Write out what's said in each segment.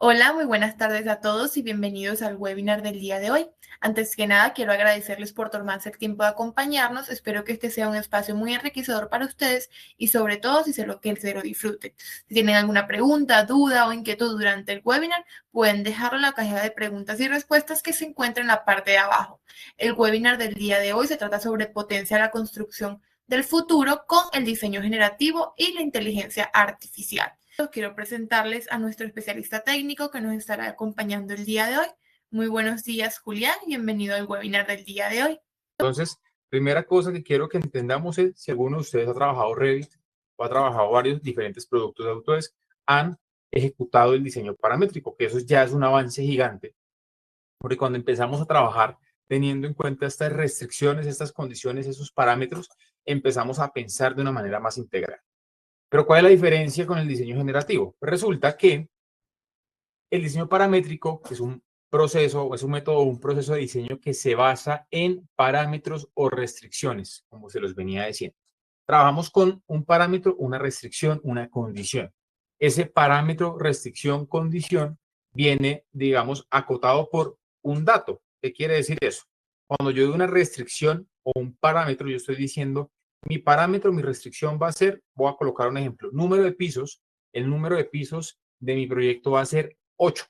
Hola, muy buenas tardes a todos y bienvenidos al webinar del día de hoy. Antes que nada, quiero agradecerles por tomarse el tiempo de acompañarnos. Espero que este sea un espacio muy enriquecedor para ustedes y sobre todo que se lo disfruten. Si tienen alguna pregunta, duda o inquietud durante el webinar, pueden dejarlo en la caja de preguntas y respuestas que se encuentra en la parte de abajo. El webinar del día de hoy se trata sobre potencia de la construcción del futuro con el diseño generativo y la inteligencia artificial. Quiero presentarles a nuestro especialista técnico que nos estará acompañando el día de hoy. Muy buenos días, Julián. Bienvenido al webinar del día de hoy. Entonces, primera cosa que quiero que entendamos es si alguno de ustedes ha trabajado Revit o ha trabajado varios diferentes productos de Autodesk, han ejecutado el diseño paramétrico, que eso ya es un avance gigante, porque cuando empezamos a trabajar teniendo en cuenta estas restricciones, estas condiciones, esos parámetros, empezamos a pensar de una manera más integral. Pero ¿cuál es la diferencia con el diseño generativo? Pues resulta que el diseño paramétrico es un proceso, es un método, un proceso de diseño que se basa en parámetros o restricciones, como se los venía diciendo. Trabajamos con un parámetro, una restricción, una condición. Ese parámetro, restricción, condición viene, digamos, acotado por un dato. ¿Qué quiere decir eso? Cuando yo doy una restricción o un parámetro, yo estoy diciendo, mi parámetro, mi restricción va a ser, voy a colocar un ejemplo, número de pisos. El número de pisos de mi proyecto va a ser 8.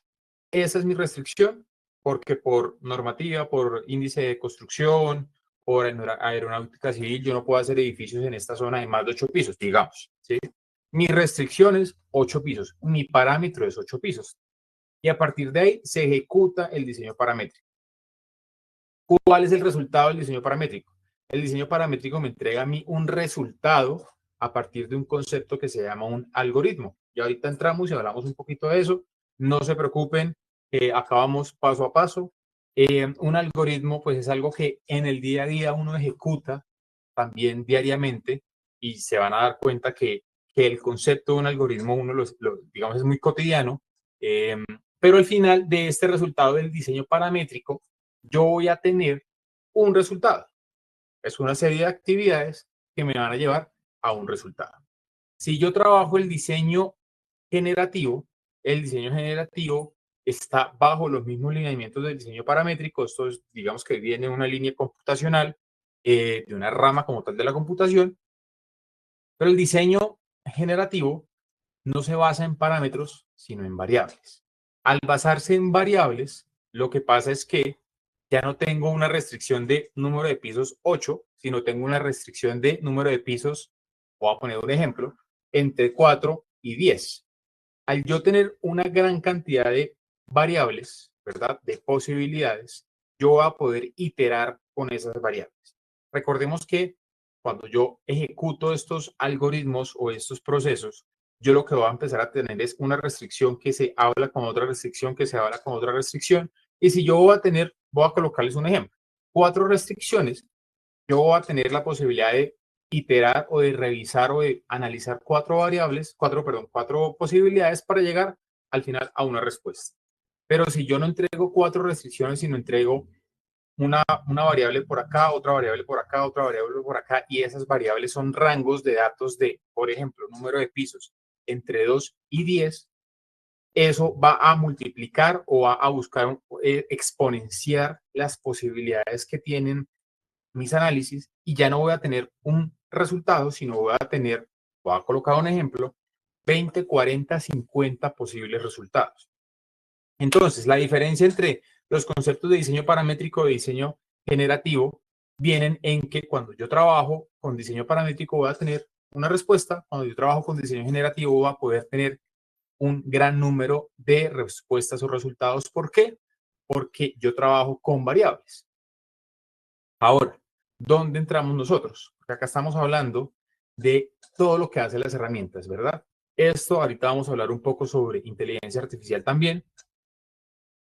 Esa es mi restricción porque por normativa, por índice de construcción, por aeronáutica civil, yo no puedo hacer edificios en esta zona de más de 8 pisos, digamos, ¿sí? Mi restricción es 8 pisos, mi parámetro es 8 pisos. Y a partir de ahí se ejecuta el diseño paramétrico. ¿Cuál es el resultado del diseño paramétrico? El diseño paramétrico me entrega a mí un resultado a partir de un concepto que se llama un algoritmo. Y ahorita entramos y hablamos un poquito de eso. No se preocupen, acabamos paso a paso. Un algoritmo, pues es algo que en el día a día uno ejecuta también diariamente y se van a dar cuenta que el concepto de un algoritmo, digamos, es muy cotidiano, pero al final de este resultado del diseño paramétrico, yo voy a tener un resultado. Es una serie de actividades que me van a llevar a un resultado. Si yo trabajo el diseño generativo está bajo los mismos lineamientos del diseño paramétrico. Esto es, digamos que viene una línea computacional de una rama como tal de la computación, pero el diseño generativo no se basa en parámetros, sino en variables. Al basarse en variables, lo que pasa es que ya no tengo una restricción de número de pisos 8, sino tengo una restricción de número de pisos, voy a poner un ejemplo, entre 4 y 10. Al yo tener una gran cantidad de variables, ¿verdad? De posibilidades, yo voy a poder iterar con esas variables. Recordemos que cuando yo ejecuto estos algoritmos o estos procesos, yo lo que voy a empezar a tener es una restricción que se habla con otra restricción, que se habla con otra restricción. Y si yo voy a colocarles un ejemplo, 4 restricciones, yo voy a tener la posibilidad de iterar o de revisar o de analizar 4 posibilidades para llegar al final a una respuesta. Pero si yo no entrego 4 restricciones, sino entrego una variable por acá, otra variable por acá, otra variable por acá, y esas variables son rangos de datos de, por ejemplo, número de pisos entre 2 y 10, eso va a multiplicar o va a buscar exponenciar las posibilidades que tienen mis análisis y ya no voy a tener un resultado, sino voy a colocar un ejemplo, 20, 40, 50 posibles resultados. Entonces, la diferencia entre los conceptos de diseño paramétrico y diseño generativo vienen en que cuando yo trabajo con diseño paramétrico voy a tener una respuesta, cuando yo trabajo con diseño generativo voy a poder tener un gran número de respuestas o resultados. ¿Por qué? Porque yo trabajo con variables. Ahora, ¿dónde entramos nosotros? Porque acá estamos hablando de todo lo que hacen las herramientas, ¿verdad? Esto, ahorita vamos a hablar un poco sobre inteligencia artificial también,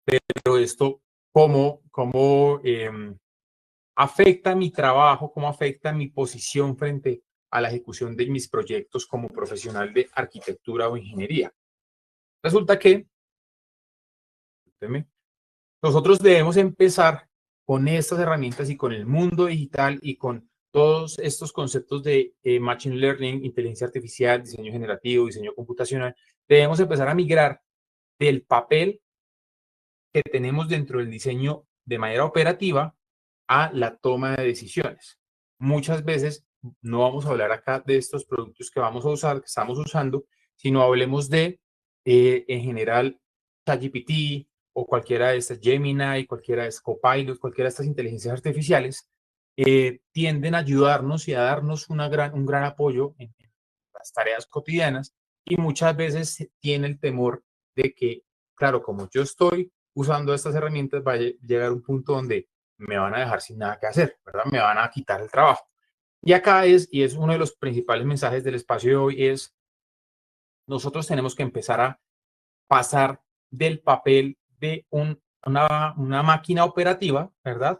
pero esto, ¿cómo afecta mi trabajo, cómo afecta mi posición frente a la ejecución de mis proyectos como profesional de arquitectura o ingeniería? Resulta que nosotros debemos empezar con estas herramientas y con el mundo digital y con todos estos conceptos de Machine Learning, inteligencia artificial, diseño generativo, diseño computacional. Debemos empezar a migrar del papel que tenemos dentro del diseño de manera operativa a la toma de decisiones. Muchas veces no vamos a hablar acá de estos productos que vamos a usar, que estamos usando, sino hablemos de, en general, ChatGPT o cualquiera de estas Gemini, cualquiera de estas Copilot, cualquiera de estas inteligencias artificiales, tienden a ayudarnos y a darnos un gran apoyo en las tareas cotidianas y muchas veces se tiene el temor de que, claro, como yo estoy usando estas herramientas, va a llegar un punto donde me van a dejar sin nada que hacer, ¿verdad? Me van a quitar el trabajo. Y acá es uno de los principales mensajes del espacio de hoy, es nosotros tenemos que empezar a pasar del papel de una máquina operativa, ¿verdad?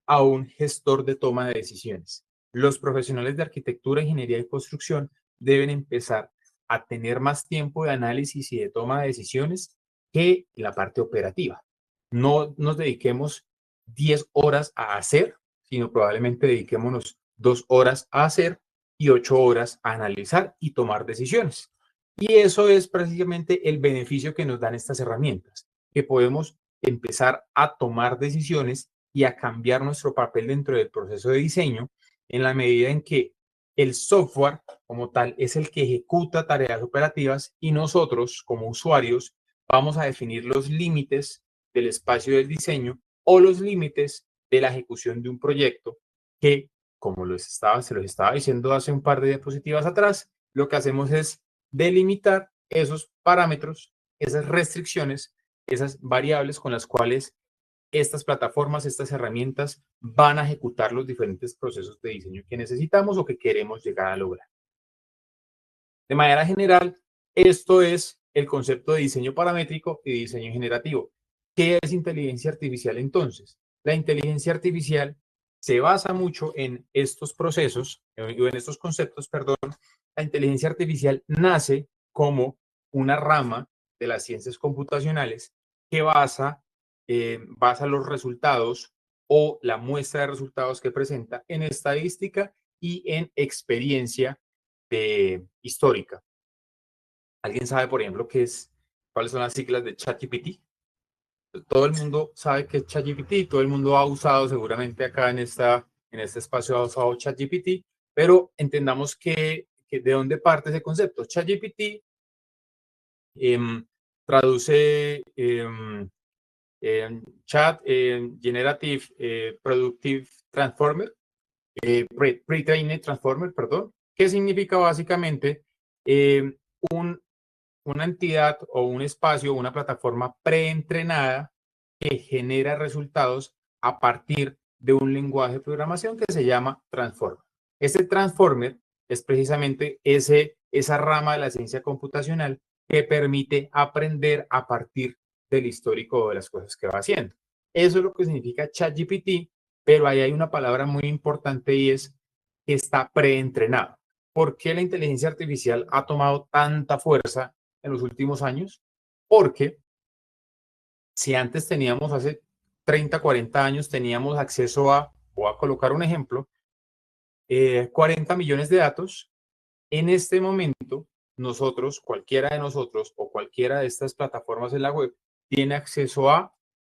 A un gestor de toma de decisiones. Los profesionales de arquitectura, ingeniería y construcción deben empezar a tener más tiempo de análisis y de toma de decisiones que la parte operativa. No nos dediquemos 10 horas a hacer, sino probablemente dediquémonos 2 horas a hacer y 8 horas a analizar y tomar decisiones. Y eso es prácticamente el beneficio que nos dan estas herramientas, que podemos empezar a tomar decisiones y a cambiar nuestro papel dentro del proceso de diseño en la medida en que el software como tal es el que ejecuta tareas operativas y nosotros como usuarios vamos a definir los límites del espacio del diseño o los límites de la ejecución de un proyecto que, como se los estaba diciendo hace un par de diapositivas atrás, lo que hacemos es delimitar esos parámetros, esas restricciones, esas variables con las cuales estas plataformas, estas herramientas van a ejecutar los diferentes procesos de diseño que necesitamos o que queremos llegar a lograr. De manera general, esto es el concepto de diseño paramétrico y diseño generativo. ¿Qué es inteligencia artificial entonces? La inteligencia artificial se basa mucho en estos procesos, en estos conceptos, perdón. La inteligencia artificial nace como una rama de las ciencias computacionales que basa los resultados o la muestra de resultados que presenta en estadística y en experiencia histórica. ¿Alguien sabe, por ejemplo, cuáles son las siglas de ChatGPT? Todo el mundo sabe que es ChatGPT, todo el mundo ha usado seguramente acá en este espacio ha usado ChatGPT, pero entendamos que de dónde parte ese concepto. ChatGPT traduce Chat Generative Productive Transformer, Pre-Trained Transformer, perdón, que significa básicamente una entidad o un espacio, una plataforma preentrenada que genera resultados a partir de un lenguaje de programación que se llama Transformer. Este Transformer es precisamente esa rama de la ciencia computacional que permite aprender a partir del histórico de las cosas que va haciendo. Eso es lo que significa ChatGPT, pero ahí hay una palabra muy importante y es que está preentrenado. ¿Por qué la inteligencia artificial ha tomado tanta fuerza en los últimos años? Porque si antes teníamos, hace 30, 40 años, teníamos acceso a, voy a colocar un ejemplo, 40 millones de datos, en este momento nosotros, cualquiera de nosotros o cualquiera de estas plataformas en la web, tiene acceso a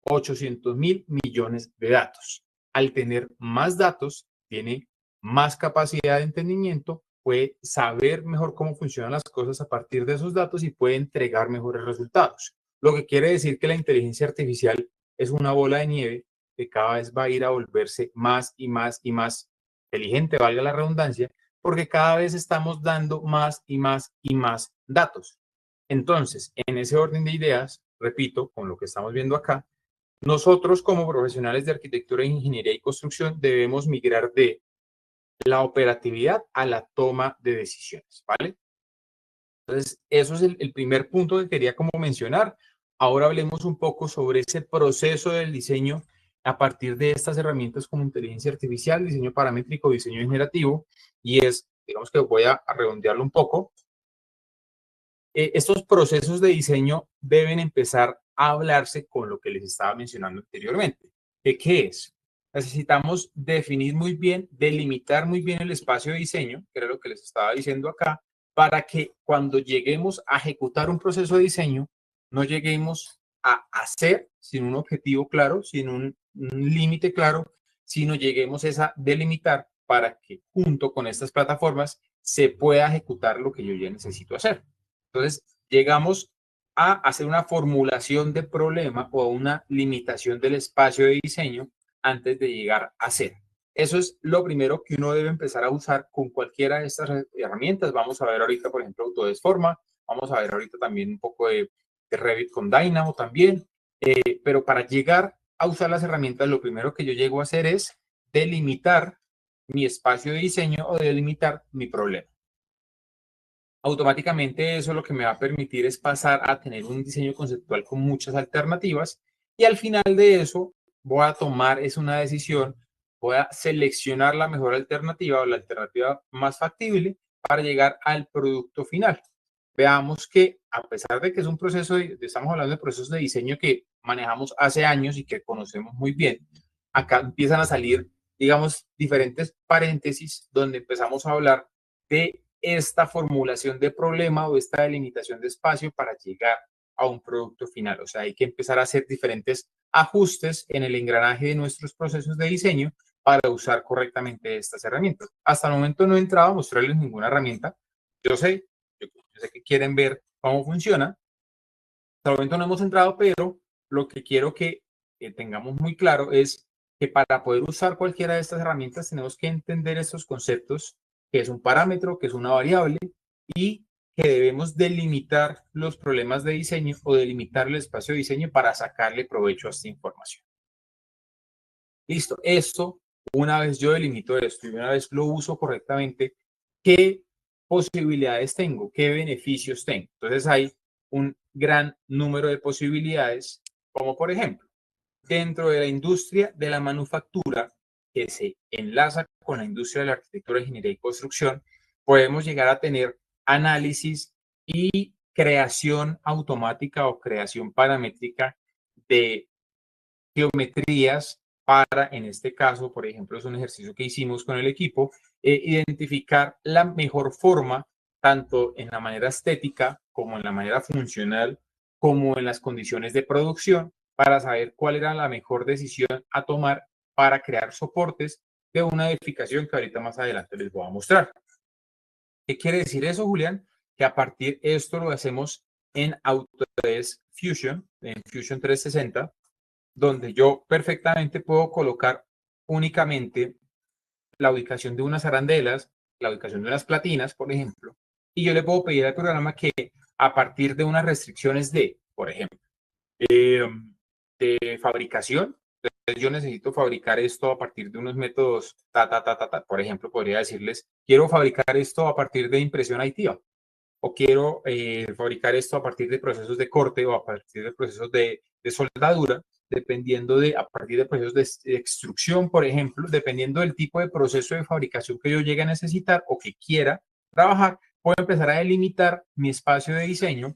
800.000 millones de datos. Al tener más datos, tiene más capacidad de entendimiento, puede saber mejor cómo funcionan las cosas a partir de esos datos y puede entregar mejores resultados. Lo que quiere decir que la inteligencia artificial es una bola de nieve que cada vez va a ir a volverse más y más y más inteligente, valga la redundancia, porque cada vez estamos dando más y más y más datos. Entonces, en ese orden de ideas, repito, con lo que estamos viendo acá, nosotros como profesionales de arquitectura, ingeniería y construcción debemos migrar de la operatividad a la toma de decisiones, ¿vale? Entonces, eso es el primer punto que quería como mencionar. Ahora hablemos un poco sobre ese proceso del diseño a partir de estas herramientas como inteligencia artificial, diseño paramétrico, diseño generativo, y es, digamos que voy a redondearlo un poco. Estos procesos de diseño deben empezar a hablarse con lo que les estaba mencionando anteriormente. ¿Qué es? Necesitamos definir muy bien, delimitar muy bien el espacio de diseño, que era lo que les estaba diciendo acá, para que cuando lleguemos a ejecutar un proceso de diseño, no lleguemos a hacer sin un objetivo claro, sin un límite claro, sino lleguemos a delimitar para que junto con estas plataformas se pueda ejecutar lo que yo ya necesito hacer. Entonces, llegamos a hacer una formulación de problema o una limitación del espacio de diseño antes de llegar a hacer. Eso es lo primero que uno debe empezar a usar con cualquiera de estas herramientas. Vamos a ver ahorita, por ejemplo, Autodesk Forma. Vamos a ver ahorita también un poco de Revit con Dynamo también. Pero para llegar a usar las herramientas, lo primero que yo llego a hacer es delimitar mi espacio de diseño o delimitar mi problema. Automáticamente eso lo que me va a permitir es pasar a tener un diseño conceptual con muchas alternativas y al final de eso voy a tomar una decisión, voy a seleccionar la mejor alternativa o la alternativa más factible para llegar al producto final. Veamos que a pesar de que es un proceso, estamos hablando de procesos de diseño que manejamos hace años y que conocemos muy bien, acá empiezan a salir, digamos, diferentes paréntesis donde empezamos a hablar de esta formulación de problema o esta delimitación de espacio para llegar a un producto final. O sea, hay que empezar a hacer diferentes ajustes en el engranaje de nuestros procesos de diseño para usar correctamente estas herramientas. Hasta el momento no he entrado a mostrarles ninguna herramienta. Yo sé que quieren ver cómo funciona. Hasta el momento no hemos entrado, pero lo que quiero que tengamos muy claro es que para poder usar cualquiera de estas herramientas tenemos que entender estos conceptos, que es un parámetro, que es una variable y que debemos delimitar los problemas de diseño o delimitar el espacio de diseño para sacarle provecho a esta información. Listo, esto, una vez yo delimito esto y una vez lo uso correctamente, ¿qué posibilidades tengo? ¿Qué beneficios tengo? Entonces hay un gran número de posibilidades, como por ejemplo, dentro de la industria de la manufactura, que se enlaza con la industria de la arquitectura, ingeniería y construcción, podemos llegar a tener análisis y creación automática o creación paramétrica de geometrías para, en este caso, por ejemplo, es un ejercicio que hicimos con el equipo, identificar la mejor forma, tanto en la manera estética como en la manera funcional, como en las condiciones de producción, para saber cuál era la mejor decisión a tomar para crear soportes de una edificación que ahorita más adelante les voy a mostrar. ¿Qué quiere decir eso, Julián? Que a partir de esto lo hacemos en Autodesk Fusion, en Fusion 360, donde yo perfectamente puedo colocar únicamente la ubicación de unas arandelas, la ubicación de unas platinas, por ejemplo, y yo le puedo pedir al programa que a partir de unas restricciones de, por ejemplo, de fabricación, entonces yo necesito fabricar esto a partir de unos métodos, por ejemplo, podría decirles, quiero fabricar esto a partir de impresión aditiva, o quiero fabricar esto a partir de procesos de corte o a partir de procesos de soldadura, dependiendo a partir de procesos de extrusión, por ejemplo, dependiendo del tipo de proceso de fabricación que yo llegue a necesitar o que quiera trabajar, puedo empezar a delimitar mi espacio de diseño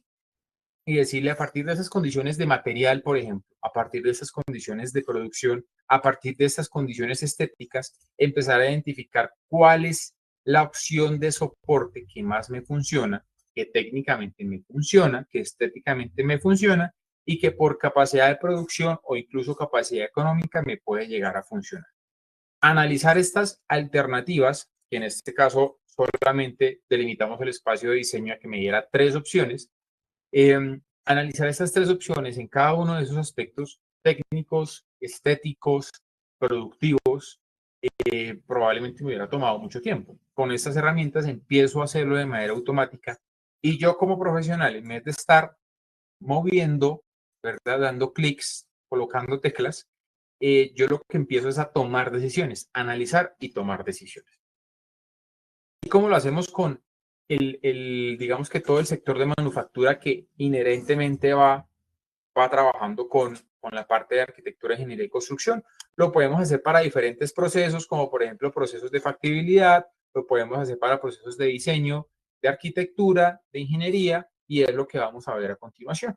y decirle a partir de esas condiciones de material, por ejemplo, a partir de esas condiciones de producción, a partir de estas condiciones estéticas, empezar a identificar cuál es la opción de soporte que más me funciona, que técnicamente me funciona, que estéticamente me funciona y que por capacidad de producción o incluso capacidad económica me puede llegar a funcionar. Analizar estas alternativas, que en este caso solamente delimitamos el espacio de diseño a que me diera 3 opciones. Analizar estas 3 opciones en cada uno de esos aspectos técnicos, estéticos, productivos, probablemente me hubiera tomado mucho tiempo. Con estas herramientas empiezo a hacerlo de manera automática y yo como profesional, en vez de estar moviendo, ¿verdad? Dando clics, colocando teclas, yo lo que empiezo es a tomar decisiones, analizar y tomar decisiones. ¿Y cómo lo hacemos con digamos que todo el sector de manufactura que inherentemente va trabajando con la parte de arquitectura, ingeniería y construcción? Lo podemos hacer para diferentes procesos, como por ejemplo procesos de factibilidad, lo podemos hacer para procesos de diseño, de arquitectura, de ingeniería, y es lo que vamos a ver a continuación.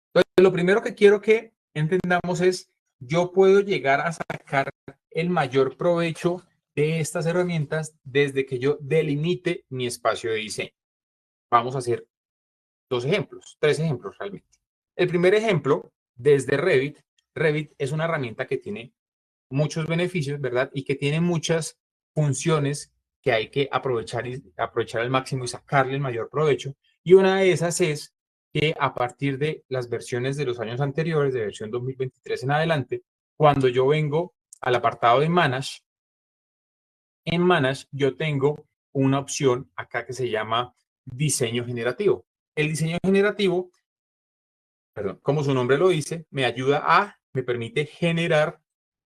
Entonces, lo primero que quiero que entendamos es, yo puedo llegar a sacar el mayor provecho de estas herramientas desde que yo delimite mi espacio de diseño. Vamos a hacer 2 ejemplos, 3 ejemplos realmente. El primer ejemplo, desde Revit. Revit es una herramienta que tiene muchos beneficios, ¿verdad? Y que tiene muchas funciones que hay que aprovechar al máximo y sacarle el mayor provecho. Y una de esas es que a partir de las versiones de los años anteriores, de versión 2023 en adelante, cuando yo vengo al apartado de Manage, en Manage yo tengo una opción acá que se llama diseño generativo. El diseño generativo, perdón, como su nombre lo dice, me permite generar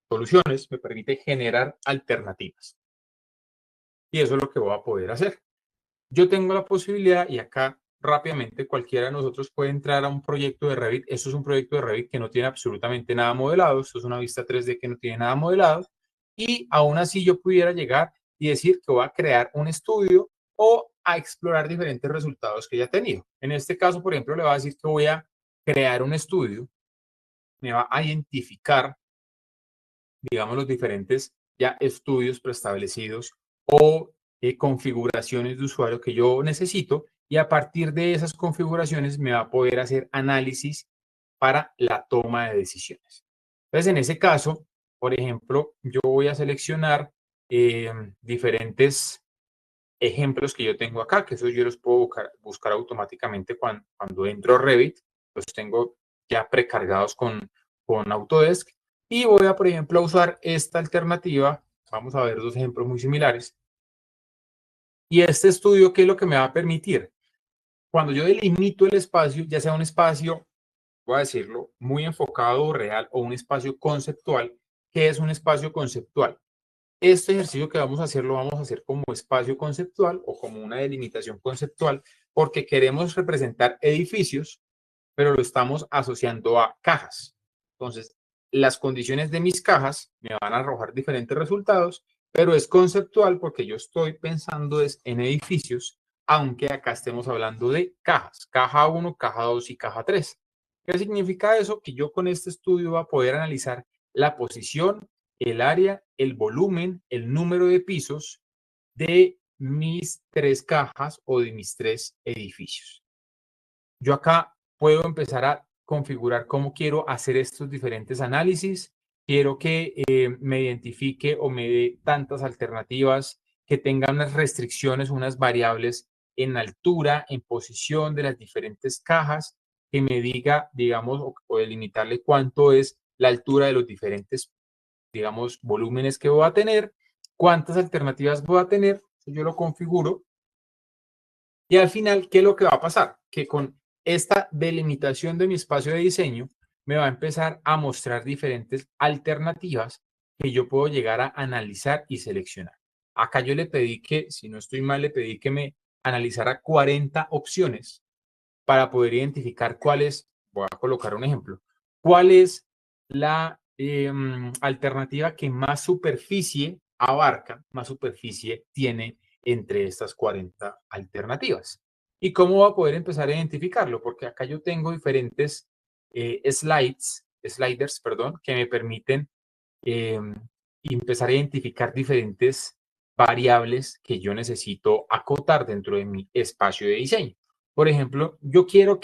soluciones, me permite generar alternativas. Y eso es lo que voy a poder hacer. Yo tengo la posibilidad, y acá rápidamente cualquiera de nosotros puede entrar a un proyecto de Revit. Esto es un proyecto de Revit que no tiene absolutamente nada modelado. Esto es una vista 3D que no tiene nada modelado. Y aún así yo pudiera llegar y decir que voy a crear un estudio o a explorar diferentes resultados que ya he tenido. En este caso, por ejemplo, le voy a decir que voy a crear un estudio. Me va a identificar, digamos, los diferentes ya estudios preestablecidos o configuraciones de usuario que yo necesito, y a partir de esas configuraciones me va a poder hacer análisis para la toma de decisiones. Entonces, en ese caso, por ejemplo, yo voy a seleccionar diferentes ejemplos que yo tengo acá, que eso yo los puedo buscar automáticamente cuando entro a Revit. Los tengo ya precargados con Autodesk. Y voy a, por ejemplo, a usar esta alternativa. Vamos a ver 2 ejemplos muy similares. Y este estudio, ¿qué es lo que me va a permitir? Cuando yo delimito el espacio, ya sea un espacio, voy a decirlo, muy enfocado o real, o un espacio conceptual. ¿Qué es un espacio conceptual? Este ejercicio que vamos a hacer lo vamos a hacer como espacio conceptual o como una delimitación conceptual, porque queremos representar edificios, pero lo estamos asociando a cajas. Entonces, las condiciones de mis cajas me van a arrojar diferentes resultados, pero es conceptual porque yo estoy pensando en edificios, aunque acá estemos hablando de cajas, caja 1, caja 2 y caja 3. ¿Qué significa eso? Que yo con este estudio voy a poder analizar la posición, el área, el volumen, el número de pisos de mis 3 cajas o de mis 3 edificios. Yo acá puedo empezar a configurar cómo quiero hacer estos diferentes análisis. Quiero que me identifique o me dé tantas alternativas, que tenga unas restricciones, unas variables en altura, en posición de las diferentes cajas, que me diga, digamos, o delimitarle cuánto es la altura de los diferentes, digamos, volúmenes que voy a tener, cuántas alternativas voy a tener. Yo lo configuro. Y al final, ¿qué es lo que va a pasar? Que con esta delimitación de mi espacio de diseño, me va a empezar a mostrar diferentes alternativas que yo puedo llegar a analizar y seleccionar. Acá yo le pedí que, si no estoy mal, le pedí que me analizara 40 opciones para poder identificar cuál es, voy a colocar un ejemplo, cuál es la alternativa que más superficie abarca, más superficie tiene entre estas 40 alternativas. ¿Y cómo va a poder empezar a identificarlo? Porque acá yo tengo diferentes sliders, perdón, que me permiten empezar a identificar diferentes variables que yo necesito acotar dentro de mi espacio de diseño. Por ejemplo, yo quiero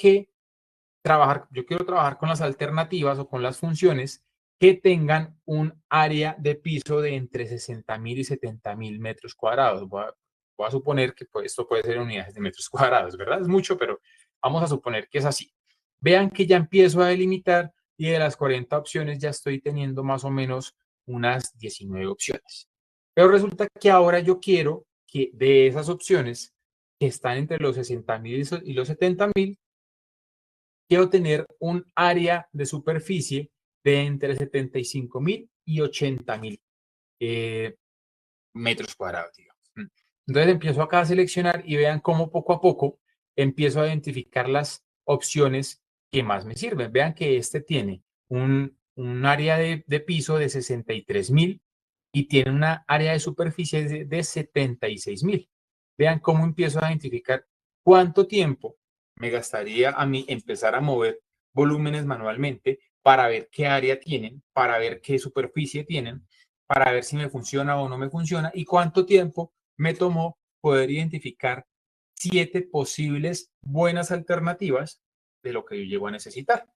trabajar con las alternativas o con las funciones que tengan un área de piso de entre 60.000 y 70.000 metros cuadrados. Voy a Voy a suponer que pues, esto puede ser en unidades de metros cuadrados, ¿verdad? Es mucho, pero vamos a suponer que es así. Vean que ya empiezo a delimitar y de las 40 opciones ya estoy teniendo más o menos unas 19 opciones. Pero resulta que ahora yo quiero que de esas opciones que están entre los 60.000 y los 70.000, quiero tener un área de superficie de entre 75.000 y 80.000 metros cuadrados, digamos. Entonces empiezo acá a seleccionar y vean cómo poco a poco empiezo a identificar las opciones que más me sirven. Vean que este tiene un área de piso de 63.000 y tiene una área de superficie de 76.000. Vean cómo empiezo a identificar cuánto tiempo me gastaría a mí empezar a mover volúmenes manualmente para ver qué área tienen, para ver qué superficie tienen, para ver si me funciona o no me funciona y cuánto tiempo me tomó poder identificar 7 posibles buenas alternativas de lo que yo llego a necesitar.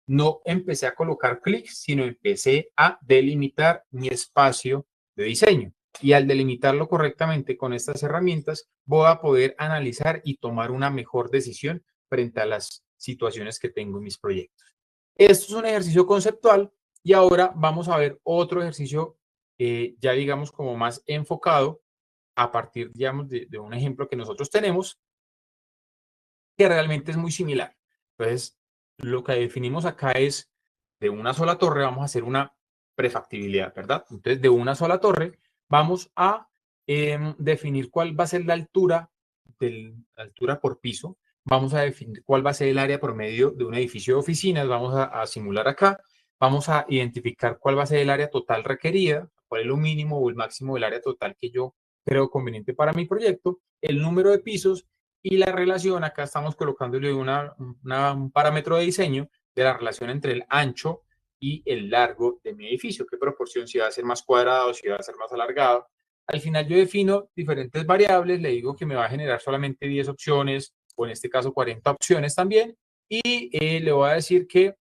No empecé a colocar clics, sino empecé a delimitar mi espacio de diseño. Y al delimitarlo correctamente con estas herramientas, voy a poder analizar y tomar una mejor decisión frente a las situaciones que tengo en mis proyectos. Esto es un ejercicio conceptual y ahora vamos a ver otro ejercicio ya digamos como más enfocado a partir digamos de un ejemplo que nosotros tenemos que realmente es muy similar. Entonces, lo que definimos acá es de una sola torre vamos a hacer una prefactibilidad, ¿verdad? Entonces, de una sola torre vamos a definir cuál va a ser la altura, altura por piso. Vamos a definir cuál va a ser el área promedio de un edificio de oficinas. Vamos a simular acá. Vamos a identificar cuál va a ser el área total requerida, cuál es lo mínimo o el máximo del área total que yo creo conveniente para mi proyecto, el número de pisos y la relación, acá estamos colocándole un parámetro de diseño de la relación entre el ancho y el largo de mi edificio, qué proporción, si va a ser más cuadrado, si va a ser más alargado. Al final yo defino diferentes variables, le digo que me va a generar solamente 10 opciones, o en este caso 40 opciones también, y le voy a decir que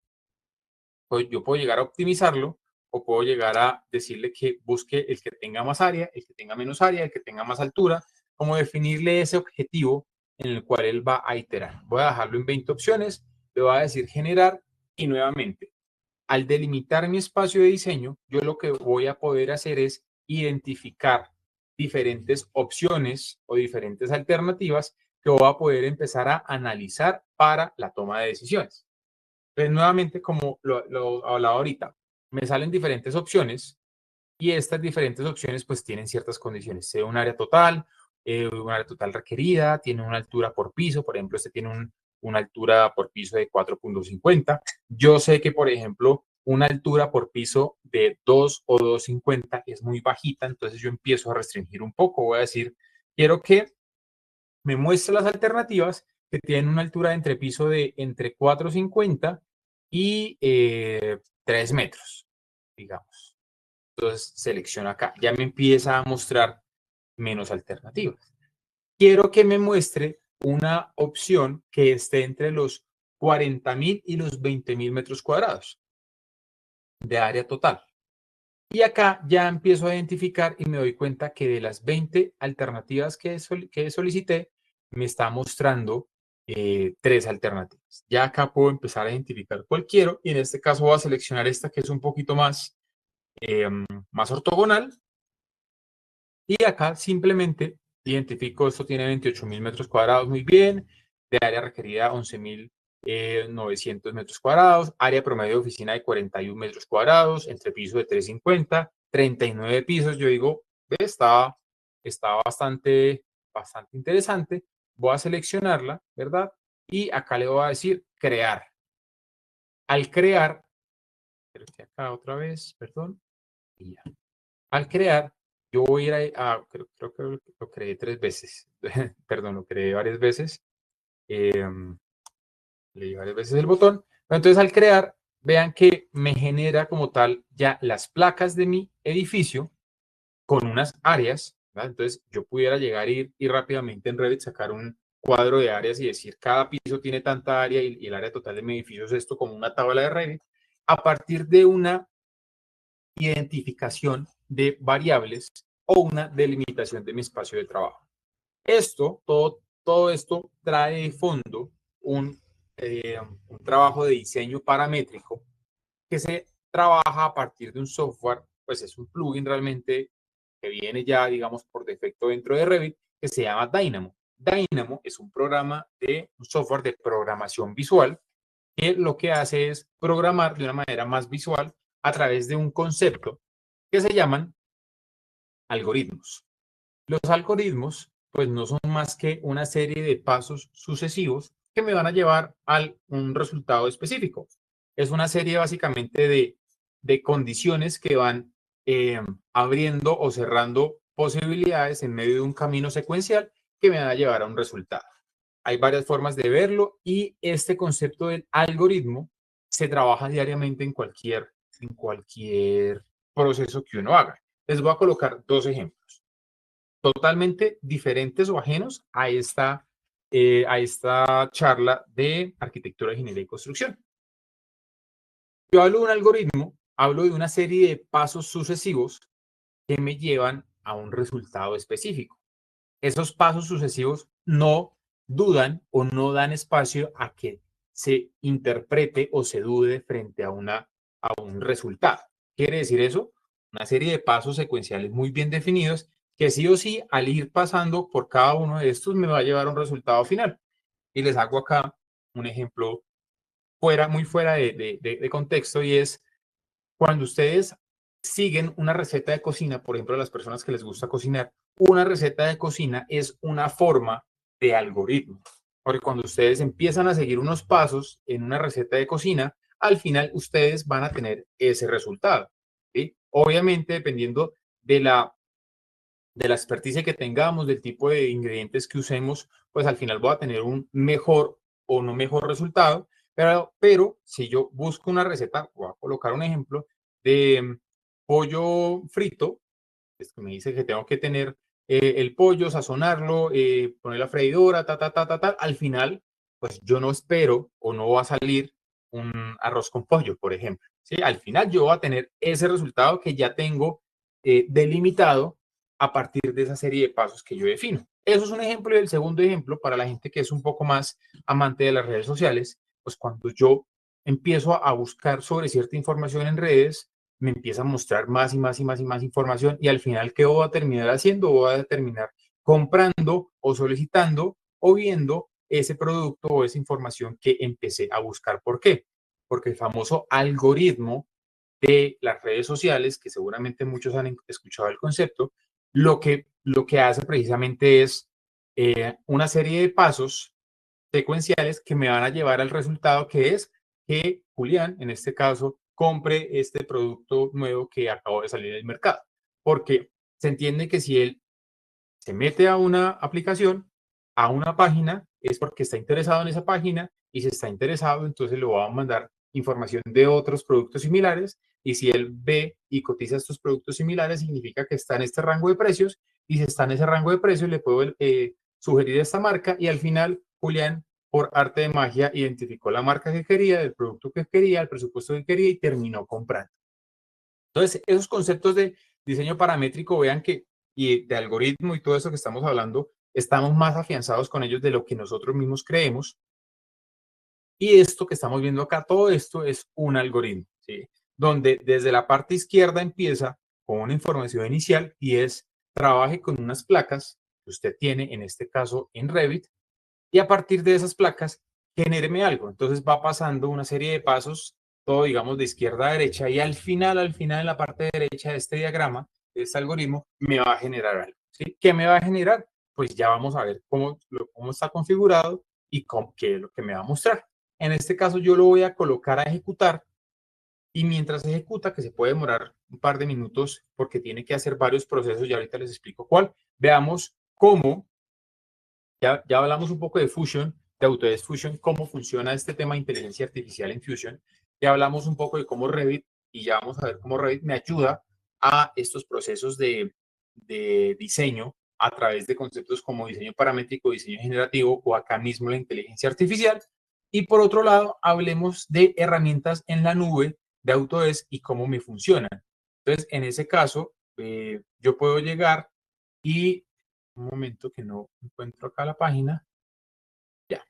pues, yo puedo llegar a optimizarlo o puedo llegar a decirle que busque el que tenga más área, el que tenga menos área, el que tenga más altura, como definirle ese objetivo en el cual él va a iterar. Voy a dejarlo en 20 opciones, le voy a decir generar y nuevamente, al delimitar mi espacio de diseño, yo lo que voy a poder hacer es identificar diferentes opciones o diferentes alternativas que voy a poder empezar a analizar para la toma de decisiones. Entonces, nuevamente, como lo hablaba ahorita, me salen diferentes opciones y estas diferentes opciones pues tienen ciertas condiciones. Sea un área total requerida, tiene una altura por piso, por ejemplo, este tiene una altura por piso de 4.50. Yo sé que, por ejemplo, una altura por piso de 2 o 2.50 es muy bajita, entonces yo empiezo a restringir un poco. Voy a decir, quiero que me muestre las alternativas que tienen una altura de entrepiso de entre 4.50 y 3 metros, digamos. Entonces selecciono acá. Ya me empieza a mostrar menos alternativas. Quiero que me muestre una opción que esté entre los 40.000 y los 20.000 metros cuadrados de área total. Y acá ya empiezo a identificar y me doy cuenta que de las 20 alternativas que solicité, me está mostrando 3 alternativas. Ya acá puedo empezar a identificar cuál quiero y en este caso voy a seleccionar esta que es un poquito más ortogonal. Y acá simplemente identifico, esto tiene 28.000 metros cuadrados, muy bien, de área requerida 11.900 metros cuadrados, área promedio de oficina de 41 metros cuadrados, entre piso de 350, 39 pisos, yo digo, está bastante interesante, voy a seleccionarla, ¿verdad? Y acá le voy a decir crear. Al crear, acá otra vez, perdón, y ya. Al crear, yo voy a ir creo que lo creé 3 veces, perdón, lo creé varias veces, le di varias veces el botón, pero entonces al crear, vean que me genera como tal ya las placas de mi edificio con unas áreas, ¿verdad? Entonces yo pudiera llegar a ir y rápidamente en Revit sacar un cuadro de áreas y decir cada piso tiene tanta área y el área total de mi edificio es esto como una tabla de Revit, a partir de una identificación de variables o una delimitación de mi espacio de trabajo. Todo esto trae de fondo un trabajo de diseño paramétrico que se trabaja a partir de un software, pues es un plugin realmente que viene ya, digamos, por defecto dentro de Revit, que se llama Dynamo. Dynamo es un programa un software de programación visual que lo que hace es programar de una manera más visual a través de un concepto que se llaman algoritmos. Los algoritmos, pues no son más que una serie de pasos sucesivos que me van a llevar a un resultado específico. Es una serie básicamente de condiciones que van abriendo o cerrando posibilidades en medio de un camino secuencial que me van a llevar a un resultado. Hay varias formas de verlo y este concepto del algoritmo se trabaja diariamente en cualquier proceso que uno haga. Les voy a colocar dos ejemplos totalmente diferentes o ajenos a esta charla de arquitectura, ingeniería y construcción. Yo hablo de un algoritmo, hablo de una serie de pasos sucesivos que me llevan a un resultado específico. Esos pasos sucesivos no dudan o no dan espacio a que se interprete o se dude frente a un resultado. ¿Quiere decir eso? Una serie de pasos secuenciales muy bien definidos que sí o sí, al ir pasando por cada uno de estos, me va a llevar a un resultado final. Y les hago acá un ejemplo muy fuera de contexto y es cuando ustedes siguen una receta de cocina, por ejemplo, a las personas que les gusta cocinar, una receta de cocina es una forma de algoritmo. Porque cuando ustedes empiezan a seguir unos pasos en una receta de cocina, al final ustedes van a tener ese resultado. ¿Sí? Obviamente, dependiendo de la experticia que tengamos, del tipo de ingredientes que usemos, pues al final voy a tener un mejor o no mejor resultado. Pero si yo busco una receta, voy a colocar un ejemplo de pollo frito, es que me dice que tengo que tener el pollo, sazonarlo, poner la freidora, al final, pues yo no espero o no va a salir un arroz con pollo, por ejemplo. ¿Sí? Al final yo voy a tener ese resultado que ya tengo delimitado a partir de esa serie de pasos que yo defino. Eso es un ejemplo y el segundo ejemplo para la gente que es un poco más amante de las redes sociales, pues cuando yo empiezo a buscar sobre cierta información en redes, me empieza a mostrar más y más y más y más información y al final, ¿qué voy a terminar haciendo? Voy a terminar comprando o solicitando o viendo ese producto o esa información que empecé a buscar. ¿Por qué? Porque el famoso algoritmo de las redes sociales, que seguramente muchos han escuchado el concepto, lo que hace precisamente es una serie de pasos secuenciales que me van a llevar al resultado que es que Julián, en este caso, compre este producto nuevo que acabó de salir del mercado. Porque se entiende que si él se mete a una aplicación, a una página, es porque está interesado en esa página y si está interesado, entonces le va a mandar información de otros productos similares y si él ve y cotiza estos productos similares, significa que está en este rango de precios y si está en ese rango de precios, le puedo sugerir esta marca y al final, Julián, por arte de magia, identificó la marca que quería, el producto que quería, el presupuesto que quería y terminó comprando. Entonces, esos conceptos de diseño paramétrico, vean que y de algoritmo y todo eso que estamos hablando, estamos más afianzados con ellos de lo que nosotros mismos creemos. Y esto que estamos viendo acá, todo esto es un algoritmo, ¿sí? Donde desde la parte izquierda empieza con una información inicial y es trabaje con unas placas que usted tiene, en este caso en Revit, y a partir de esas placas, genéreme algo. Entonces va pasando una serie de pasos, todo digamos de izquierda a derecha, y al final, en la parte derecha de este diagrama, de este algoritmo, me va a generar algo. ¿Sí? ¿Qué me va a generar? Pues ya vamos a ver cómo está configurado y qué es lo que me va a mostrar. En este caso yo lo voy a colocar a ejecutar y mientras ejecuta, que se puede demorar un par de minutos porque tiene que hacer varios procesos y ahorita les explico cuál, veamos cómo ya hablamos un poco de Fusion, de Autodesk Fusion, cómo funciona este tema de inteligencia artificial en Fusion. Ya hablamos un poco de cómo Revit, y ya vamos a ver cómo Revit me ayuda a estos procesos de diseño a través de conceptos como diseño paramétrico, diseño generativo o acá mismo la inteligencia artificial. Y por otro lado, hablemos de herramientas en la nube de Autodesk y cómo me funcionan. Entonces, en ese caso, yo puedo llegar y Un momento que no encuentro acá la página. Ya.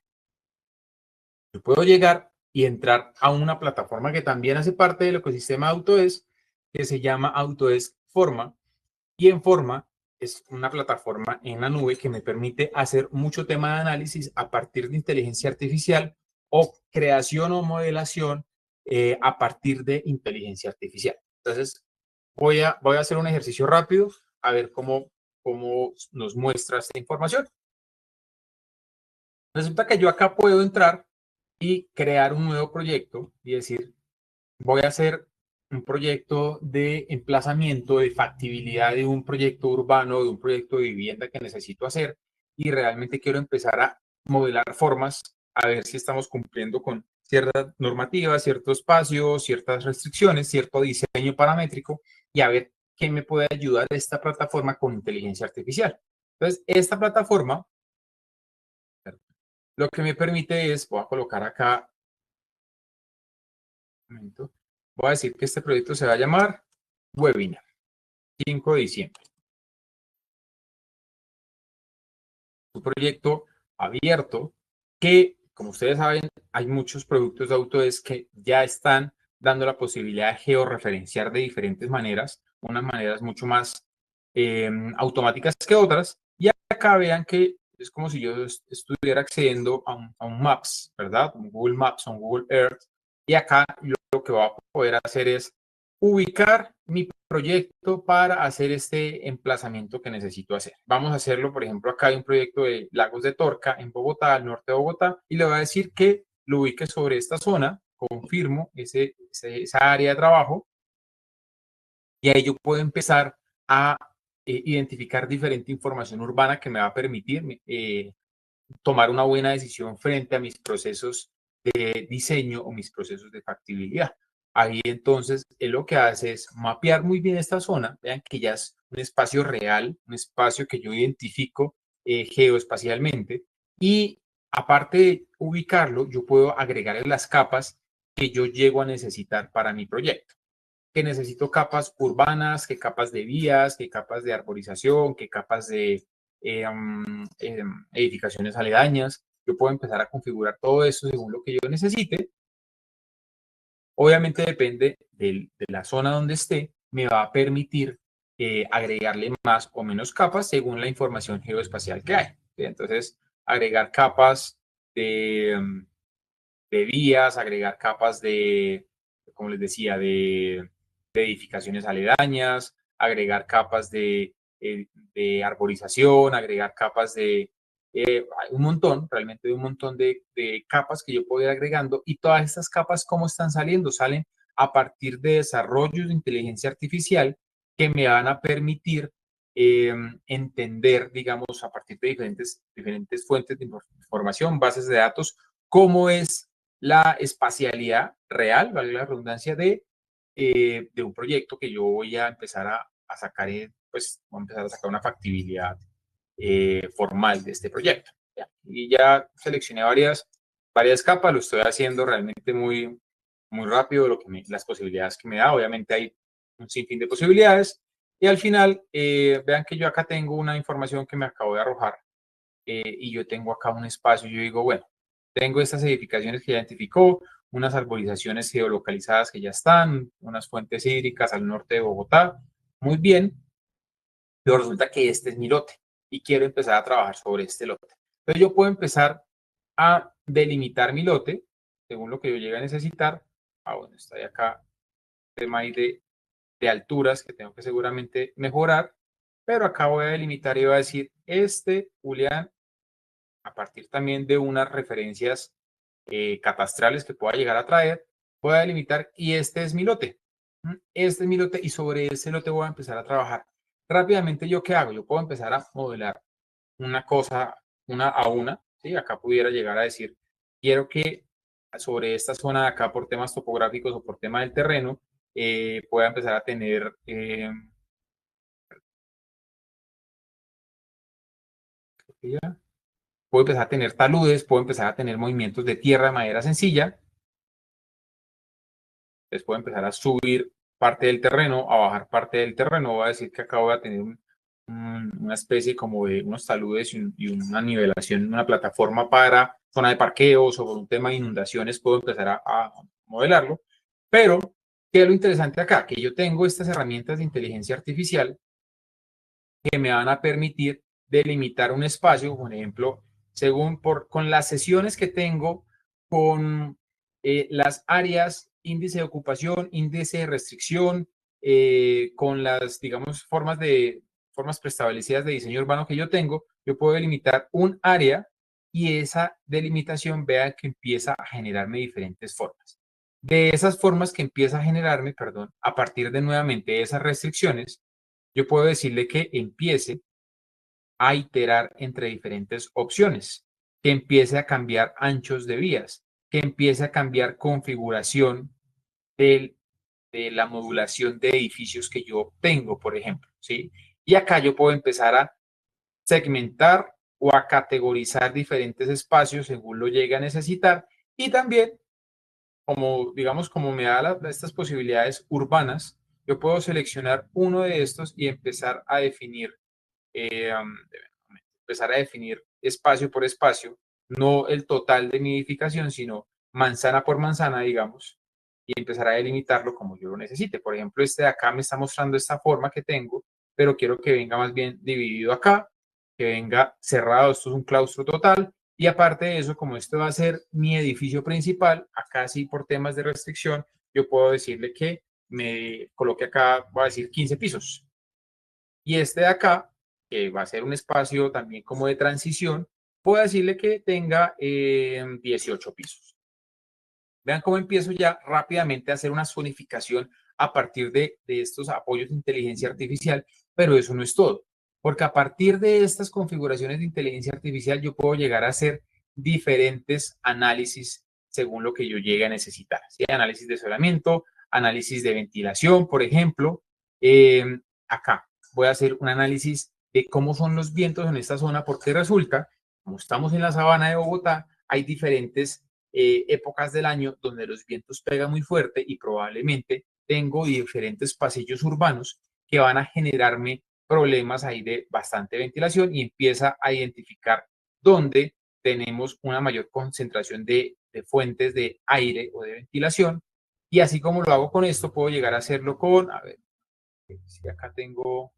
Yo puedo llegar y entrar a una plataforma que también hace parte del ecosistema de Autodesk, que se llama Autodesk Forma. Y en Forma es una plataforma en la nube que me permite hacer mucho tema de análisis a partir de inteligencia artificial o creación o modelación a partir de inteligencia artificial. Entonces, voy a hacer un ejercicio rápido a ver cómo nos muestra esta información. Resulta que yo acá puedo entrar y crear un nuevo proyecto y decir, voy a hacer un proyecto de emplazamiento, de factibilidad de un proyecto urbano, de un proyecto de vivienda que necesito hacer y realmente quiero empezar a modelar formas, a ver si estamos cumpliendo con ciertas normativas, cierto espacio, ciertas restricciones, cierto diseño paramétrico y a ver qué me puede ayudar esta plataforma con inteligencia artificial. Entonces, esta plataforma lo que me permite es, voy a colocar acá, un momento, voy a decir que este proyecto se va a llamar Webinar, 5 de diciembre. Un proyecto abierto que, como ustedes saben, hay muchos productos de Autodesk que ya están dando la posibilidad de georreferenciar de diferentes maneras, unas maneras mucho más automáticas que otras. Y acá vean que es como si yo estuviera accediendo a un Maps, ¿verdad? Un Google Maps, un Google Earth. Y acá lo que voy a poder hacer es ubicar mi proyecto para hacer este emplazamiento que necesito hacer. Vamos a hacerlo, por ejemplo, acá hay un proyecto de Lagos de Torca en Bogotá, al norte de Bogotá, y le voy a decir que lo ubique sobre esta zona, confirmo esa área de trabajo, y ahí yo puedo empezar a identificar diferente información urbana que me va a permitir tomar una buena decisión frente a mis procesos de diseño o mis procesos de factibilidad. Ahí entonces él lo que hace es mapear muy bien esta zona. Vean que ya es un espacio real, un espacio que yo identifico geoespacialmente y aparte de ubicarlo, yo puedo agregarle las capas que yo llego a necesitar para mi proyecto. Que necesito capas urbanas, que capas de vías, que capas de arborización, que capas de edificaciones aledañas. Yo puedo empezar a configurar todo eso según lo que yo necesite. Obviamente depende de la zona donde esté, me va a permitir agregarle más o menos capas según la información geoespacial que hay. Entonces, agregar capas de vías, agregar capas de, como les decía, de edificaciones aledañas, agregar capas de arborización, agregar capas de un montón, realmente de un montón de capas que yo puedo ir agregando y todas estas capas, ¿cómo están saliendo? Salen a partir de desarrollos de inteligencia artificial que me van a permitir entender, digamos, a partir de diferentes fuentes de información, bases de datos, cómo es la espacialidad real, vale la redundancia, de un proyecto que yo voy a empezar a sacar, pues voy a empezar a sacar una factibilidad formal de este proyecto. ¿Ya? Y ya seleccioné varias capas, lo estoy haciendo realmente muy rápido, las posibilidades que me da. Obviamente hay un sinfín de posibilidades. Y al final, vean que yo acá tengo una información que me acabo de arrojar y yo tengo acá un espacio. Yo digo, bueno, tengo estas edificaciones que ya identificó, unas arborizaciones geolocalizadas que ya están, unas fuentes hídricas al norte de Bogotá. Muy bien, pero resulta que este es mi lote y quiero empezar a trabajar sobre este lote. Entonces yo puedo empezar a delimitar mi lote según lo que yo llegue a necesitar. Bueno, está ahí acá el tema ahí de alturas que tengo que seguramente mejorar, pero acá voy a delimitar y voy a decir, Julián, a partir también de unas referencias catastrales que pueda llegar a traer, voy a delimitar y este es mi lote. Este es mi lote y sobre este lote voy a empezar a trabajar. Rápidamente, ¿yo qué hago? Yo puedo empezar a modelar una cosa, una a una. ¿Sí? Acá pudiera llegar a decir, quiero que sobre esta zona de acá, por temas topográficos o por tema del terreno, pueda empezar a tener puedo empezar a tener taludes, puedo empezar a tener movimientos de tierra de manera sencilla. Entonces puedo empezar a subir parte del terreno, a bajar parte del terreno. Voy a decir que acá voy a tener una especie como de unos taludes y una nivelación, una plataforma para zona de parqueos o por un tema de inundaciones, puedo empezar a modelarlo. Pero, ¿qué es lo interesante acá? Que yo tengo estas herramientas de inteligencia artificial que me van a permitir delimitar un espacio, por ejemplo, con las sesiones que tengo, con las áreas, índice de ocupación, índice de restricción, con las, digamos, formas preestablecidas de diseño urbano que yo tengo, yo puedo delimitar un área y esa delimitación, vean que empieza a generarme diferentes formas. De esas formas que empieza a generarme, perdón, a partir de nuevamente esas restricciones, yo puedo decirle que empiece a iterar entre diferentes opciones, que empiece a cambiar anchos de vías, que empiece a cambiar configuración de la modulación de edificios que yo tengo, por ejemplo, ¿sí? Y acá yo puedo empezar a segmentar o a categorizar diferentes espacios según lo llegue a necesitar y también, como digamos, como me da estas posibilidades urbanas, yo puedo seleccionar uno de estos y empezar a definir eh, empezar a definir espacio por espacio, no el total de mi edificación, sino manzana por manzana, digamos, y empezar a delimitarlo como yo lo necesite. Por ejemplo, este de acá me está mostrando esta forma que tengo, pero quiero que venga más bien dividido acá, que venga cerrado, esto es un claustro total, y aparte de eso, como esto va a ser mi edificio principal, acá sí por temas de restricción, yo puedo decirle que me coloque acá, voy a decir 15 pisos. Y este de acá, que va a ser un espacio también como de transición, puedo decirle que tenga 18 pisos. Vean cómo empiezo ya rápidamente a hacer una zonificación a partir de estos apoyos de inteligencia artificial, pero eso no es todo, porque a partir de estas configuraciones de inteligencia artificial yo puedo llegar a hacer diferentes análisis según lo que yo llegue a necesitar. ¿Sí? Análisis de solamiento, análisis de ventilación, por ejemplo. Acá voy a hacer un análisis de cómo son los vientos en esta zona, porque resulta, como estamos en la sabana de Bogotá, hay diferentes épocas del año donde los vientos pegan muy fuerte y probablemente tengo diferentes pasillos urbanos que van a generarme problemas ahí de bastante ventilación y empieza a identificar dónde tenemos una mayor concentración de fuentes de aire o de ventilación. Y así como lo hago con esto, puedo llegar a hacerlo con, a ver, si acá tengo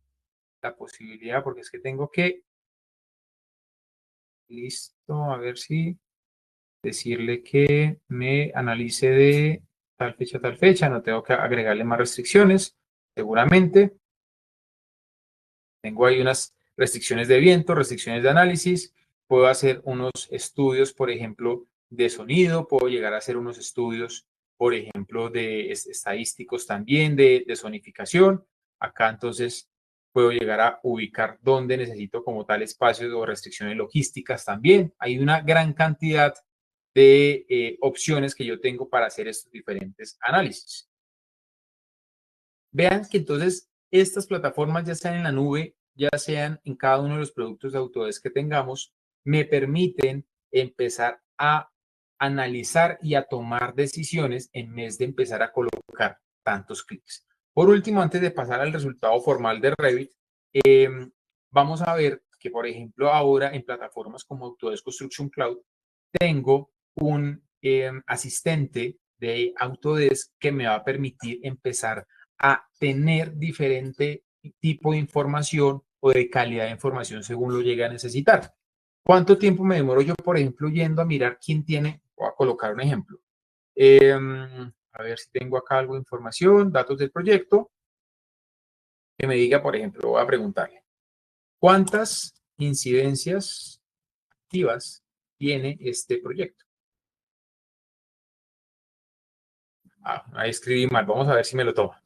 la posibilidad, porque es que tengo que, listo, a ver si decirle que me analice de tal fecha, no tengo que agregarle más restricciones, seguramente. Tengo ahí unas restricciones de viento, restricciones de análisis, puedo hacer unos estudios, por ejemplo, de sonido, puedo llegar a hacer unos estudios, por ejemplo, de estadísticos también, de zonificación. Acá entonces puedo llegar a ubicar dónde necesito como tal espacios o restricciones logísticas también. Hay una gran cantidad de opciones que yo tengo para hacer estos diferentes análisis. Vean que entonces estas plataformas, ya sean en la nube, ya sean en cada uno de los productos de Autodesk que tengamos, me permiten empezar a analizar y a tomar decisiones en vez de empezar a colocar tantos clics. Por último, antes de pasar al resultado formal de Revit, vamos a ver que, por ejemplo, ahora en plataformas como Autodesk Construction Cloud, tengo un asistente de Autodesk que me va a permitir empezar a tener diferente tipo de información o de calidad de información según lo llegue a necesitar. ¿Cuánto tiempo me demoro yo, por ejemplo, yendo a mirar quién tiene? Voy a colocar un ejemplo. A ver si tengo acá algo de información, datos del proyecto. Que me diga, por ejemplo, voy a preguntarle, ¿cuántas incidencias activas tiene este proyecto? Ahí escribí mal, vamos a ver si me lo toma.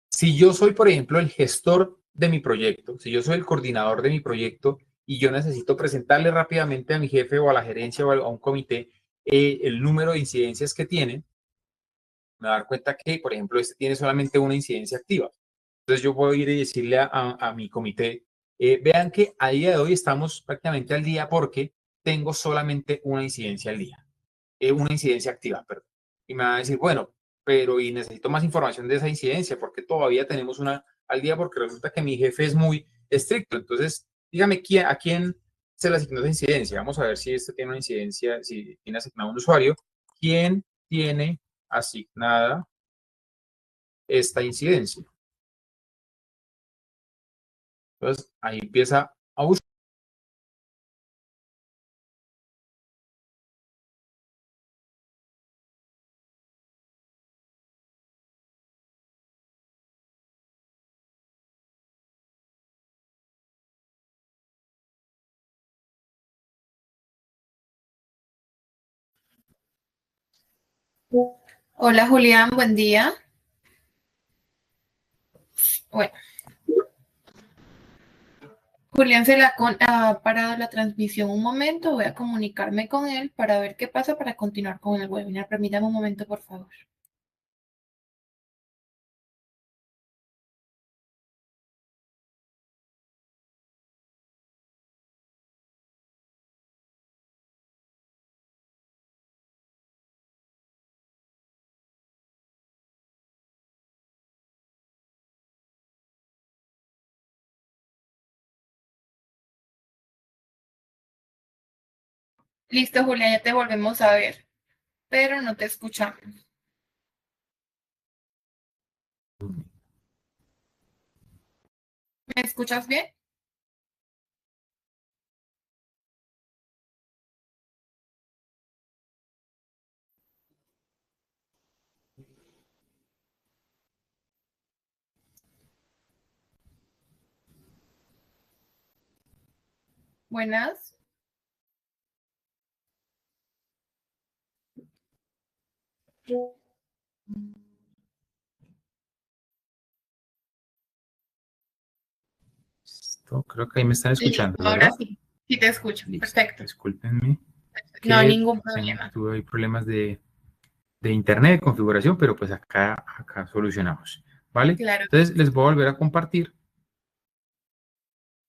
Si yo soy, por ejemplo, el gestor de mi proyecto, si yo soy el coordinador de mi proyecto y yo necesito presentarle rápidamente a mi jefe o a la gerencia o a un comité el número de incidencias que tiene, me voy a dar cuenta que, por ejemplo, este tiene solamente una incidencia activa. Entonces yo puedo ir y decirle a mi comité, vean que a día de hoy estamos prácticamente al día porque tengo solamente una incidencia al día, una incidencia activa, perdón. Y me va a decir, bueno, pero y necesito más información de esa incidencia porque todavía tenemos una al día porque resulta que mi jefe es muy estricto. Entonces, dígame a quién se le asignó esa incidencia. Vamos a ver si esto tiene una incidencia, si tiene asignado un usuario. ¿Quién tiene asignada esta incidencia? Entonces, ahí empieza a buscar. Hola Julián, buen día. Bueno, Julián ha parado la transmisión un momento, voy a comunicarme con él para ver qué pasa para continuar con el webinar. Permítame un momento, por favor. Listo, Julián, ya te volvemos a ver, pero no te escuchamos. ¿Me escuchas bien? Buenas. Creo que ahí me están escuchando, Ahora ¿verdad? sí, sí te escucho. Listo. Perfecto. Discúlpenme No hay que ningún problema. tuve ahí problemas de internet, de configuración, pero pues acá solucionamos, ¿vale? Claro. Entonces les voy a volver a compartir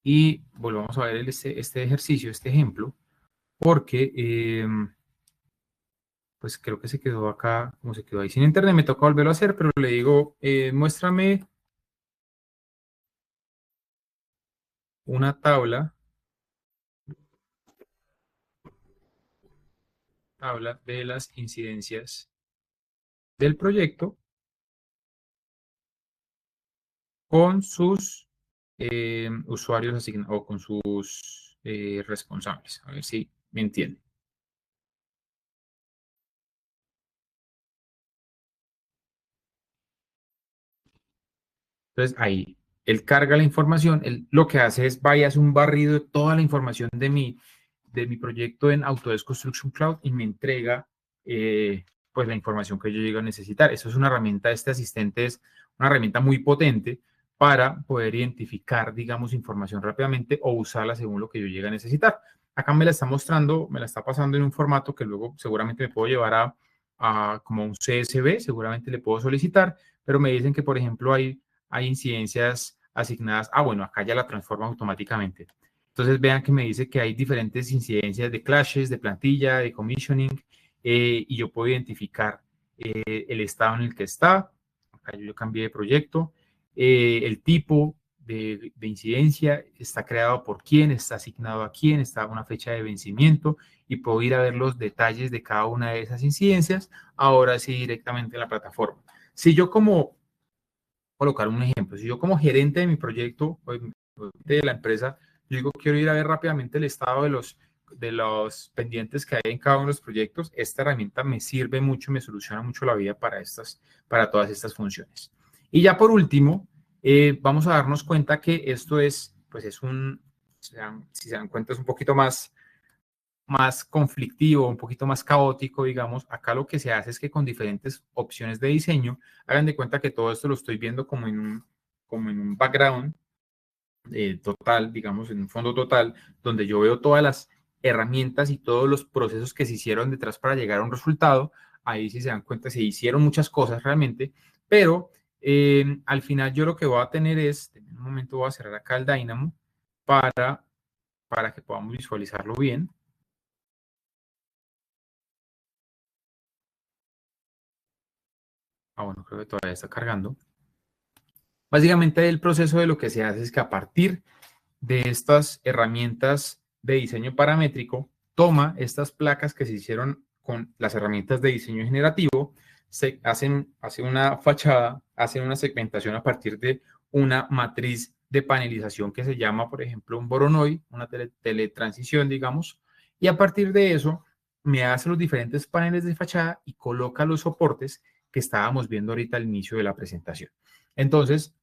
y volvamos a ver este ejercicio, este ejemplo, porque pues creo que se quedó acá, como se quedó ahí sin internet, me toca volverlo a hacer, pero le digo, muéstrame una tabla de las incidencias del proyecto con sus usuarios asignados o con sus responsables. A ver si me entienden. Entonces ahí él carga la información, él lo que hace es vaya, hace un barrido de toda la información de mi proyecto en Autodesk Construction Cloud y me entrega pues la información que yo llego a necesitar. Eso es una herramienta, este asistente es una herramienta muy potente para poder identificar, digamos, información rápidamente o usarla según lo que yo llegue a necesitar. Acá me la está mostrando, me la está pasando en un formato que luego seguramente me puedo llevar a como un CSV, seguramente le puedo solicitar, pero me dicen que, por ejemplo, hay incidencias asignadas. Ah, bueno, acá ya la transforma automáticamente. Entonces vean que me dice que hay diferentes incidencias de clashes, de plantilla, de commissioning, y yo puedo identificar el estado en el que está. Acá yo cambié de proyecto. El tipo de incidencia está creado por quién, está asignado a quién, está una fecha de vencimiento y puedo ir a ver los detalles de cada una de esas incidencias, ahora sí directamente en la plataforma. Si yo como colocar un ejemplo. Si yo como gerente de mi proyecto, de la empresa, yo digo, quiero ir a ver rápidamente el estado de los pendientes que hay en cada uno de los proyectos, esta herramienta me sirve mucho, me soluciona mucho la vida para todas estas funciones. Y ya por último, vamos a darnos cuenta que esto es, pues es si se dan cuenta, es un poquito más conflictivo, un poquito más caótico, digamos. Acá lo que se hace es que con diferentes opciones de diseño, hagan de cuenta que todo esto lo estoy viendo como en un background total, digamos, en un fondo total, donde yo veo todas las herramientas y todos los procesos que se hicieron detrás para llegar a un resultado. Ahí si se dan cuenta, se hicieron muchas cosas realmente, pero al final yo lo que voy a tener es, en un momento voy a cerrar acá el Dynamo para que podamos visualizarlo bien. Ah, bueno, creo que todavía está cargando. Básicamente el proceso de lo que se hace es que a partir de estas herramientas de diseño paramétrico, toma estas placas que se hicieron con las herramientas de diseño generativo, se hacen una fachada, hacen una segmentación a partir de una matriz de panelización que se llama, por ejemplo, un Voronoi, una teletransición, digamos, y a partir de eso me hace los diferentes paneles de fachada y coloca los soportes que estábamos viendo ahorita al inicio de la presentación. Entonces,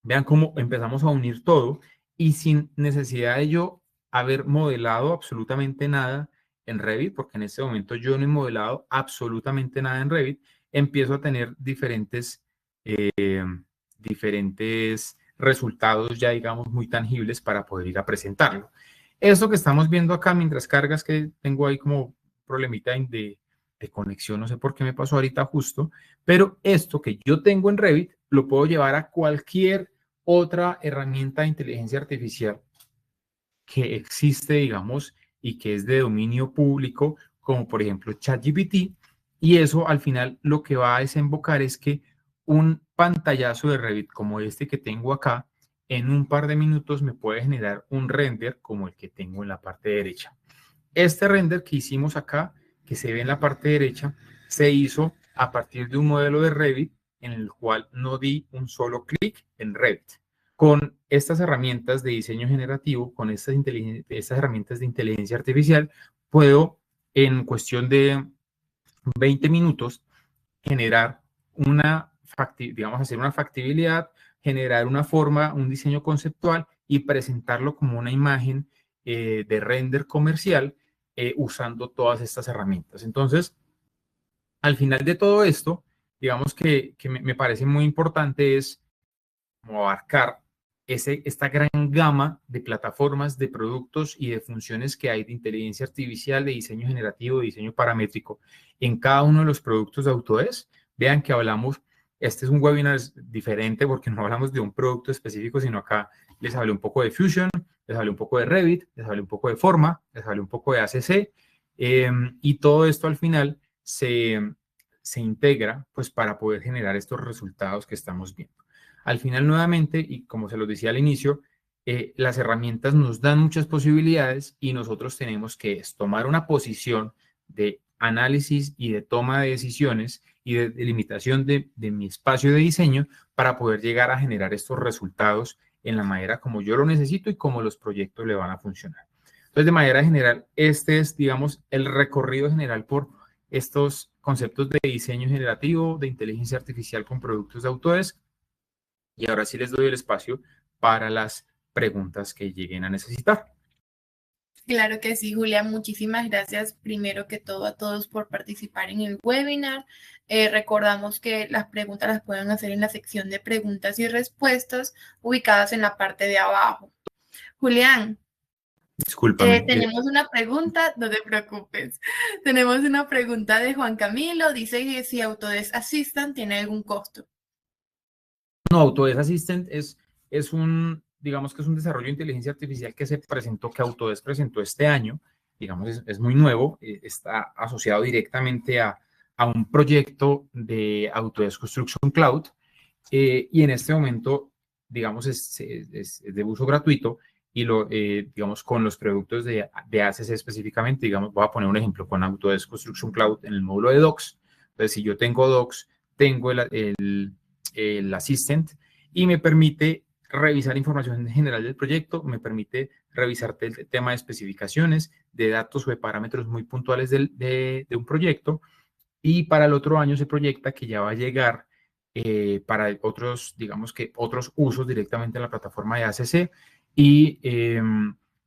vean cómo empezamos a unir todo y sin necesidad de yo haber modelado absolutamente nada en Revit, porque en este momento yo no he modelado absolutamente nada en Revit, empiezo a tener diferentes resultados ya, digamos, muy tangibles para poder ir a presentarlo. Esto que estamos viendo acá mientras cargas, que tengo ahí como problemita de conexión, no sé por qué me pasó ahorita justo, pero esto que yo tengo en Revit lo puedo llevar a cualquier otra herramienta de inteligencia artificial que existe, digamos, y que es de dominio público, como por ejemplo ChatGPT, y eso al final lo que va a desembocar es que un pantallazo de Revit como este que tengo acá, en un par de minutos me puede generar un render como el que tengo en la parte derecha. Este render que hicimos acá, que se ve en la parte derecha, se hizo a partir de un modelo de Revit en el cual no di un solo clic en Revit. Con estas herramientas de diseño generativo, con estas herramientas de inteligencia artificial, puedo en cuestión de 20 minutos generar digamos, hacer una factibilidad, generar una forma, un diseño conceptual y presentarlo como una imagen de render comercial usando todas estas herramientas. Entonces, al final de todo esto, digamos que me parece muy importante es como abarcar esta gran gama de plataformas, de productos y de funciones que hay de inteligencia artificial, de diseño generativo, de diseño paramétrico en cada uno de los productos de Autodesk. Vean que hablamos, este es un webinar diferente porque no hablamos de un producto específico, sino acá les hablé un poco de Fusion, les hablé un poco de Revit, les hablé un poco de Forma, les hablé un poco de ACC, y todo esto al final se integra pues para poder generar estos resultados que estamos viendo. Al final, nuevamente, y como se los decía al inicio, las herramientas nos dan muchas posibilidades y nosotros tenemos que tomar una posición de análisis y de toma de decisiones y de delimitación de mi espacio de diseño para poder llegar a generar estos resultados en la manera como yo lo necesito y como los proyectos le van a funcionar. Entonces, de manera general, este es, digamos, el recorrido general por estos conceptos de diseño generativo, de inteligencia artificial con productos de Autodesk. Y ahora sí les doy el espacio para las preguntas que lleguen a necesitar. Claro que sí, Julián. Muchísimas gracias primero que todo a todos por participar en el webinar. Recordamos que las preguntas las pueden hacer en la sección de preguntas y respuestas ubicadas en la parte de abajo. Julián, Discúlpame. tenemos una pregunta, no te preocupes. Tenemos una pregunta de Juan Camilo. Dice que si Autodesk Assistant tiene algún costo. No, Autodesk Assistant es un, digamos que es un desarrollo de inteligencia artificial que que Autodesk presentó este año. Digamos, es muy nuevo, está asociado directamente a un proyecto de Autodesk Construction Cloud, y en este momento, digamos, es de uso gratuito y digamos, con los productos de ACC específicamente, digamos, voy a poner un ejemplo con Autodesk Construction Cloud en el módulo de Docs. Entonces, si yo tengo Docs, tengo el Assistant y me permite revisar información general del proyecto, me permite revisar el tema de especificaciones, de datos o de parámetros muy puntuales de un proyecto, y para el otro año se proyecta que ya va a llegar para otros, digamos que otros usos directamente en la plataforma de ACC, y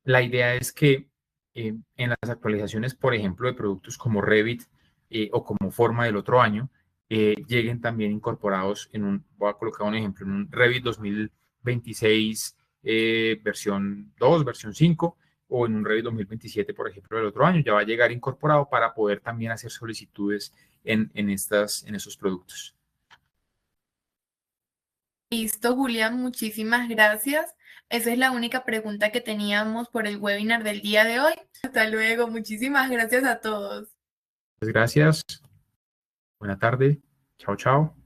la idea es que en las actualizaciones, por ejemplo, de productos como Revit o como Forma del otro año, lleguen también incorporados voy a colocar un ejemplo, en un Revit 2026 versión 2, versión 5, o en un Revit 2027, por ejemplo, del otro año, ya va a llegar incorporado para poder también hacer solicitudes en esos productos. Listo, Julián, muchísimas gracias. Esa es la única pregunta que teníamos por el webinar del día de hoy. Hasta luego, muchísimas gracias a todos. Gracias. Buena tarde. Chao, chao.